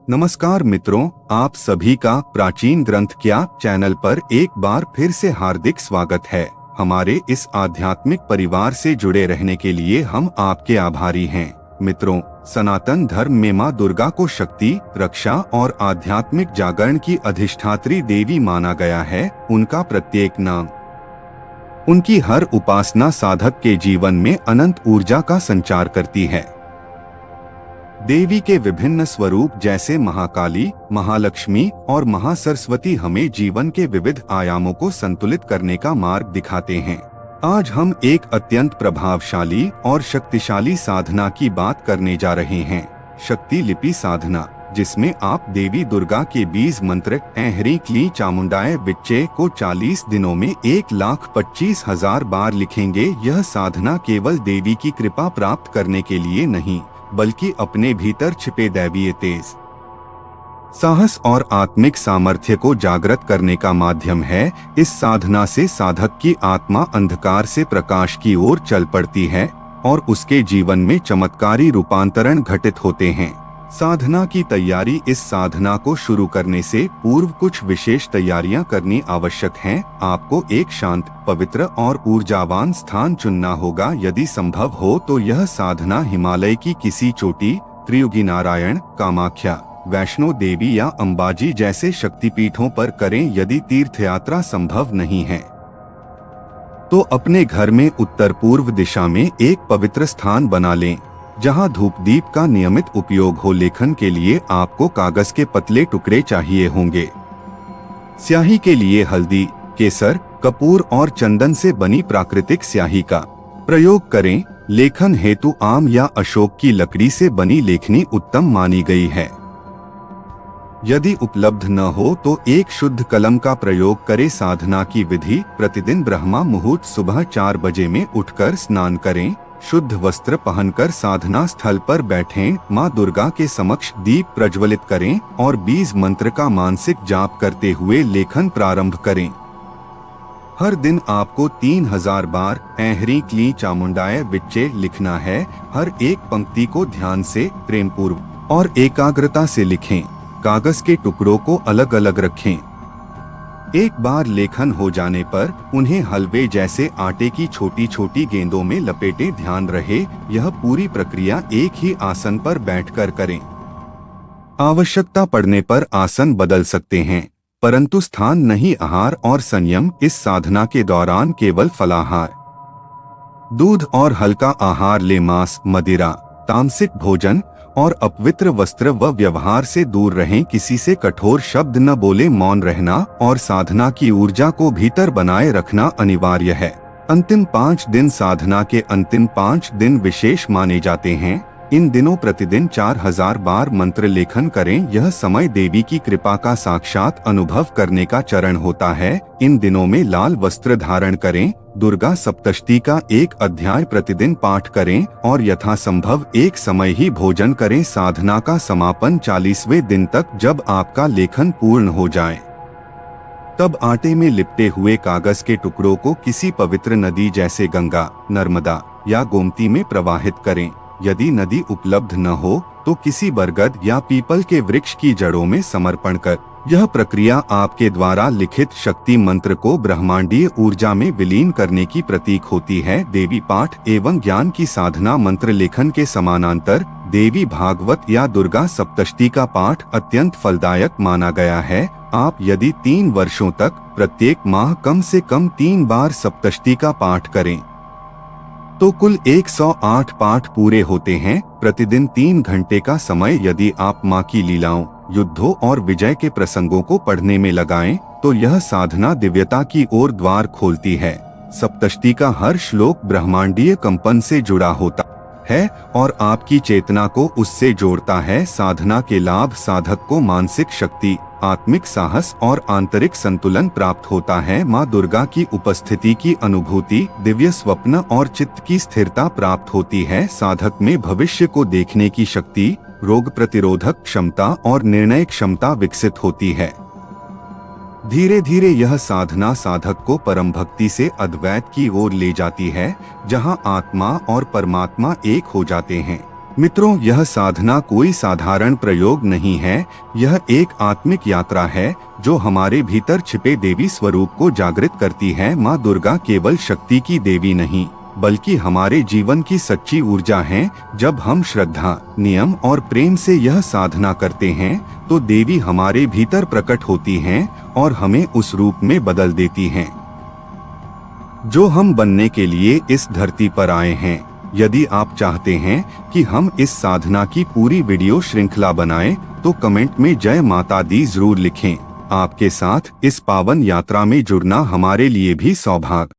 नमस्कार मित्रों, आप सभी का प्राचीन ग्रंथ क्या चैनल पर एक बार फिर से हार्दिक स्वागत है। हमारे इस आध्यात्मिक परिवार से जुड़े रहने के लिए हम आपके आभारी हैं। मित्रों, सनातन धर्म में मां दुर्गा को शक्ति, रक्षा और आध्यात्मिक जागरण की अधिष्ठात्री देवी माना गया है। उनका प्रत्येक नाम, उनकी हर उपासना साधक के जीवन में अनंत ऊर्जा का संचार करती है। देवी के विभिन्न स्वरूप जैसे महाकाली, महालक्ष्मी और महासरस्वती हमें जीवन के विविध आयामों को संतुलित करने का मार्ग दिखाते हैं। आज हम एक अत्यंत प्रभावशाली और शक्तिशाली साधना की बात करने जा रहे हैं, शक्ति लिपि साधना, जिसमें आप देवी दुर्गा के बीज मंत्र ऐं ह्रीं क्लीं चामुंडाय विच्चे को 40 दिनों में 1,25,000 बार लिखेंगे। यह साधना केवल देवी की कृपा प्राप्त करने के लिए नहीं, बल्कि अपने भीतर छिपे दैवीय तेज, साहस और आत्मिक सामर्थ्य को जागृत करने का माध्यम है। इस साधना से साधक की आत्मा अंधकार से प्रकाश की ओर चल पड़ती है और उसके जीवन में चमत्कारी रूपांतरण घटित होते हैं। साधना की तैयारी। इस साधना को शुरू करने से पूर्व कुछ विशेष तैयारियां करनी आवश्यक हैं। आपको एक शांत, पवित्र और ऊर्जावान स्थान चुनना होगा। यदि संभव हो तो यह साधना हिमालय की किसी चोटी, त्रियुगी नारायण, कामाख्या, वैष्णो देवी या अंबाजी जैसे शक्तिपीठों पर करें। यदि तीर्थयात्रा संभव नहीं है तो अपने घर में उत्तर पूर्व दिशा में एक पवित्र स्थान बना लें, जहां धूप दीप का नियमित उपयोग हो। लेखन के लिए आपको कागज के पतले टुकड़े चाहिए होंगे। स्याही के लिए हल्दी, केसर, कपूर और चंदन से बनी प्राकृतिक स्याही का प्रयोग करें। लेखन हेतु आम या अशोक की लकड़ी से बनी लेखनी उत्तम मानी गई है। यदि उपलब्ध न हो तो एक शुद्ध कलम का प्रयोग करें। साधना की विधि। प्रतिदिन ब्रह्मा मुहूर्त सुबह 4 बजे में उठकर स्नान करें, शुद्ध वस्त्र पहनकर साधना स्थल पर बैठें, मां दुर्गा के समक्ष दीप प्रज्वलित करें और बीज मंत्र का मानसिक जाप करते हुए लेखन प्रारंभ करें। हर दिन आपको 3000 बार ऐं ह्रीं क्लीं चामुंडाय विच्चे लिखना है। हर एक पंक्ति को ध्यान से, प्रेमपूर्वक और एकाग्रता से लिखें। कागज के टुकड़ों को अलग अलग रखें। एक बार लेखन हो जाने पर उन्हें हलवे जैसे आटे की छोटी छोटी गेंदों में लपेटें। ध्यान रहे, यह पूरी प्रक्रिया एक ही आसन पर बैठकर करें। आवश्यकता पड़ने पर आसन बदल सकते हैं, परंतु स्थान नहीं। आहार और संयम। इस साधना के दौरान केवल फलाहार, दूध और हल्का आहार ले। मांस, मदिरा, तामसिक भोजन और अपवित्र वस्त्र व व्यवहार से दूर रहें। किसी से कठोर शब्द न बोले। मौन रहना और साधना की ऊर्जा को भीतर बनाए रखना अनिवार्य है। अंतिम 5 दिन। साधना के अंतिम 5 दिन विशेष माने जाते हैं। इन दिनों प्रतिदिन 4000 बार मंत्र लेखन करें। यह समय देवी की कृपा का साक्षात अनुभव करने का चरण होता है। इन दिनों में लाल वस्त्र धारण करें। दुर्गा सप्तशती का एक अध्याय प्रतिदिन पाठ करें और यथासंभव एक समय ही भोजन करें। साधना का समापन 40वें दिन तक। जब आपका लेखन पूर्ण हो जाए तब आटे में लिपटे हुए कागज के टुकड़ों को किसी पवित्र नदी जैसे गंगा, नर्मदा या गोमती में प्रवाहित करें। यदि नदी उपलब्ध न हो तो किसी बरगद या पीपल के वृक्ष की जड़ों में समर्पण कर। यह प्रक्रिया आपके द्वारा लिखित शक्ति मंत्र को ब्रह्मांडीय ऊर्जा में विलीन करने की प्रतीक होती है। देवी पाठ एवं ज्ञान की साधना। मंत्र लेखन के समानांतर देवी भागवत या दुर्गा सप्तशती का पाठ अत्यंत फलदायक माना गया है। आप यदि 3 वर्षों तक प्रत्येक माह कम से कम 3 बार सप्तशती का पाठ करें तो कुल 108 पाठ पूरे होते हैं। प्रतिदिन 3 घंटे का समय यदि आप मां की लीलाओं, युद्धों और विजय के प्रसंगों को पढ़ने में लगाएं तो यह साधना दिव्यता की ओर द्वार खोलती है। सप्तशती का हर श्लोक ब्रह्मांडीय कंपन से जुड़ा होता है और आपकी चेतना को उससे जोड़ता है। साधना के लाभ। साधक को मानसिक शक्ति, आत्मिक साहस और आंतरिक संतुलन प्राप्त होता है। मां दुर्गा की उपस्थिति की अनुभूति, दिव्य स्वप्न और चित्त की स्थिरता प्राप्त होती है। साधक में भविष्य को देखने की शक्ति, रोग प्रतिरोधक क्षमता और निर्णय क्षमता विकसित होती है। धीरे धीरे यह साधना साधक को परम भक्ति से अद्वैत की ओर ले जाती है, जहां आत्मा और परमात्मा एक हो जाते हैं। मित्रों, यह साधना कोई साधारण प्रयोग नहीं है। यह एक आत्मिक यात्रा है जो हमारे भीतर छिपे देवी स्वरूप को जागृत करती है। माँ दुर्गा केवल शक्ति की देवी नहीं, बल्कि हमारे जीवन की सच्ची ऊर्जा है। जब हम श्रद्धा, नियम और प्रेम से यह साधना करते हैं, तो देवी हमारे भीतर प्रकट होती हैं और हमें उस रूप में बदल देती हैं जो हम बनने के लिए इस धरती पर आए हैं। यदि आप चाहते हैं कि हम इस साधना की पूरी वीडियो श्रृंखला बनाएं, तो कमेंट में जय माता दी जरूर लिखें। आपके साथ इस पावन यात्रा में जुड़ना हमारे लिए भी सौभाग्य